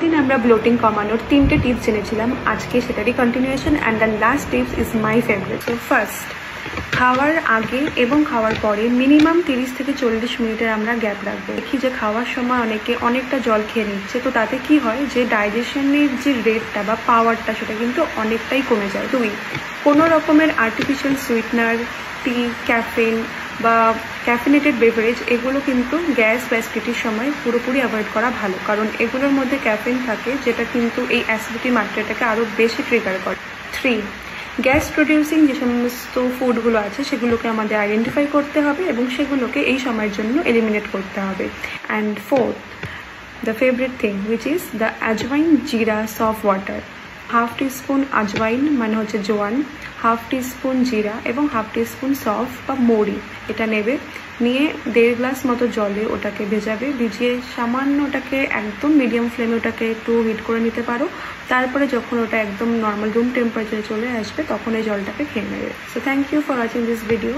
এতদিন আমরা ব্লোটিং কমানোর 3টে টিপস জেনেছিলাম, আজকে সেটারই continuation and the last tips is my favourite. তো ফার্স্ট, খাওয়ার আগে এবং খাওয়ার পরে মিনিমাম 30 থেকে 40 মিনিটের আমরা গ্যাপ রাখবো। দেখি যে খাওয়ার সময় অনেকে অনেকটা জল খেয়ে নিচ্ছে, তো তাতে কি হয় যে ডাইজেশনের যে রেটটা বা পাওয়ারটা সেটা কিন্তু অনেকটাই কমে যায়। 2, কোনো রকমের আর্টিফিশিয়াল সুইটনার, টি, ক্যাফেন বা ক্যাফিনেটেড বেভারেজ এগুলো কিন্তু গ্যাস বা অ্যাসিডিটির সময় পুরোপুরি অ্যাভয়েড করা ভালো, কারণ এগুলোর মধ্যে ক্যাফেন থাকে যেটা কিন্তু এই অ্যাসিডিটির মাত্রাটাকে আরও বেশি ট্রিগার করে। 3, গ্যাস প্রডিউসিং যে সমস্ত ফুডগুলো আছে সেগুলোকে আমাদের আইডেন্টিফাই করতে হবে এবং সেগুলোকে এই সময়ের জন্য এলিমিনেট করতে হবে। And 4th, the favourite thing which is the ajwain জিরা সফট ওয়াটার। 1/2 টিস্পুন আজওয়াইন মানে হচ্ছে জোয়ান, 1/2 টিস্পুন জিরা এবং 1/2 টিস্পুন সফ বা মৌরি এটা নেবে, নিয়ে 1.5 গ্লাস মতো জলে ওটাকে ভেজাবে, ভিজিয়ে সামান্য ওটাকে একদম মিডিয়াম ফ্লেমে ওটাকে একটু হিট করে নিতে পারো। তারপরে যখন ওটা একদম নর্মাল রুম টেম্পারেচারে চলে আসবে তখন এই জলটাকে খেয়ে নেবে। So thank you for watching this video.